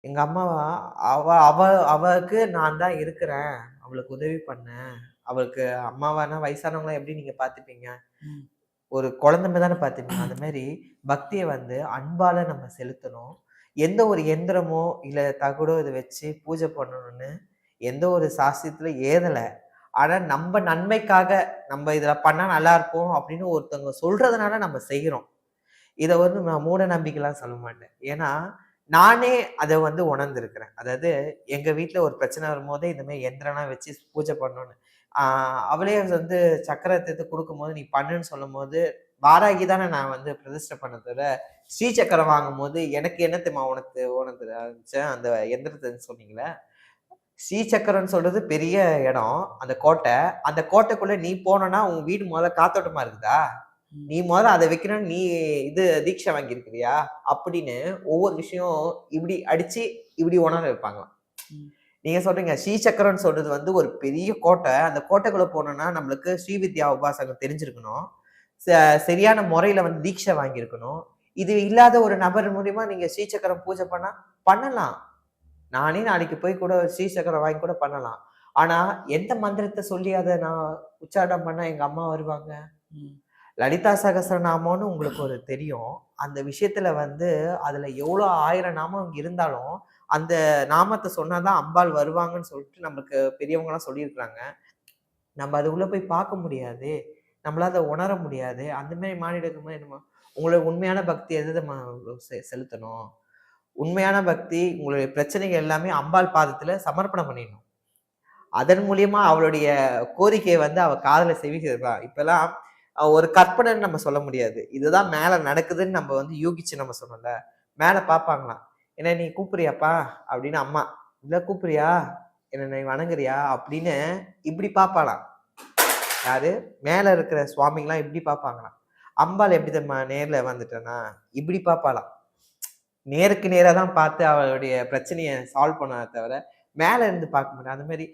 எங்க அம்மாவா அவ அவ அவளுக்கு நான் தான் இருக்கிறேன். அவளுக்கு உதவி பண்ணேன். அவளுக்கு அம்மாவானா வயசானவங்கள எப்படி நீங்க பார்த்துப்பீங்க? ம். ஒரு குழந்தை மாரி தானே பார்த்துப்பீங்க. அந்த மாரி பக்திய வந்து அன்பால நம்ம செலுத்தணும். எந்த ஒரு எந்திரமோ, இல்ல தகடோ இத வச்சு பூஜை பண்ணணும்னு எந்த ஒரு சாஸ்திரத்திலும் ஏதல. ஆனா நம்ப நன்மைக்காக, நம்ப இதில பண்ணா நல்லாருக்கும் அப்படின்னு ஒருத்தவங்க சொல்றதுனால நம்ம செய்றோம். இத வந்து நான் மூட நம்பிக்கைலாம் சொல்ல மாட்டேன். ஏன்னா, நானே அத வந்து உணர்ந்திருக்கிறேன். அதாவது எங்க வீட்ல ஒரு பிரச்சனை வரும்போது இந்த மாரி எந்திரம்லாம் வச்சு பூஜை பண்ணணும்னு. ஆ அவளே வந்து சக்கரத்த எடுத்து குடுக்கும்போது, "நீ பண்ணுன்னு" சொல்லும்போது, வாராகி தானே நான் வந்து பிரதிஷ்டை பண்ணத விட, ஸ்ரீ சக்கரம் வாங்கும்போது எனக்கு என்ன தெரியுமா உனக்கு ஆரம்பிச்சேன், அந்த எந்திரத்த சொன்னீங்கல்ல. ஸ்ரீ சக்கரம்ன்னு சொல்றது பெரிய இடம். அந்த கோட்டை. அந்த கோட்டைக்குள்ள நீ போனன்னா, உன் வீடு மொதல்ல காத்தோட்டமா இருக்குதா? ம். நீ மொதல்ல அத வைக்கணும்னு நீ இது தீட்சை வாங்கியிருக்கிறியா? அப்படின்னு ஒவ்வொரு விஷயம் இப்படி அடிச்சு, இப்படி உணர வைப்பாங்களாம். ம். நீங்க சொல்றீங்க ஸ்ரீசக்கரம்ன்னு சொல்றது வந்து ஒரு பெரிய கோட்டை. அந்த கோட்டைக்குள்ள போனோம்னா, நம்மளுக்கு ஸ்ரீவித்யா உபாசகம் தெரிஞ்சிருக்கணும். ச சரியான முறையில வந்து தீட்சை வாங்கியிருக்கணும். இது இல்லாத ஒரு நபர் மூலியமா நீங்க ஸ்ரீசக்கரம் பூஜை பண்ணா பண்ணலாம். நானே நாளைக்கு போய் கூட ஸ்ரீசக்கரம் வாங்கி கூட பண்ணலாம். ஆனா, எந்த மந்திரத்த சொல்லி அத நான் உச்சாரணம் பண்ணா எங்க அம்மா வருவாங்க? ம். லலிதா சகஸ்ரநாமம்னு உங்களுக்கு ஒரு தெரியும். அந்த விஷயத்துல வந்து அதுல எவ்வளோ 1000 நாமம் இருந்தாலும், அந்த நாமத்த சொன்னா தான் அம்பாள் வருவாங்கன்னு சொல்லிட்டு நமக்கு பெரியவங்கலாம் சொல்லியிருக்கிறாங்க. நம்ம அது உள்ள போய் பார்க்க முடியாதே! நம்மளால அத உணர முடியாது. அந்த மாரி மானிடர்கள் என்னமோ உங்களோட உண்மையான பக்தி எது தெரியுமா செலுத்தணும்? உண்மையான பக்தி உங்களுடைய பிரச்சனைகள் எல்லாமே அம்பாள் பாதத்துல சமர்ப்பணம் பண்ணிடணும். அதன் மூலியமா அவளுடைய கோரிக்கைய வந்து அவ காதுல செவிக்கிறா. இப்பலாம் ஒரு கற்பனைன்னு நம்ம சொல்ல முடியாது. இதுதான் மேல நடக்குதுன்னு நம்ம வந்து யூகிச்சு நம்ம சொன்னோம்ல. மேல பார்ப்பாங்களாம். "என்ன நீ கூப்பிடுறியாப்பா?" அப்படின்னு அம்மா. "இல்ல கூப்பிடுறியா? என்ன நீ வணங்குறியா?" அப்படின்னு இப்படி பார்ப்பாளாம். யாரு? மேல இருக்கிற சுவாமிங்கலாம் இப்படி பார்ப்பாங்களாம். அம்பாள் எப்படி தெரியுமா நேர்ல வந்துட்டேன்னா, இப்படி பார்ப்பாளாம். நேருக்கு நேரா தான் பார்த்து அவளுடைய பிரச்சனைய சால்வ் பண்ணுவா தவிர, மேல இருந்து பார்க்க மாட்டா. அந்த மாரி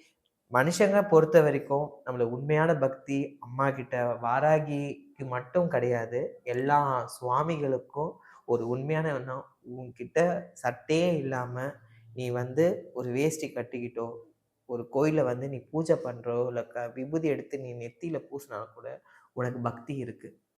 மனுஷங்க பொறுத்தவரைக்கும், நம்மள உண்மையான பக்தி அம்மாகிட்ட வாராகிக்கு மட்டும் கிடையாது. எல்லா சுவாமிகளுக்கும் ஒரு உண்மையான எண்ணம். உன்கிட்ட சட்டையே இல்லாம, நீ வந்து ஒரு வேஷ்டி கட்டிக்கிட்டோ, ஒரு கோயில்ல வந்து நீ பூஜை பண்றோ, இல்ல விபூதி எடுத்து நீ நெத்தியில பூசினா கூட, உனக்கு பக்தி இருக்கு.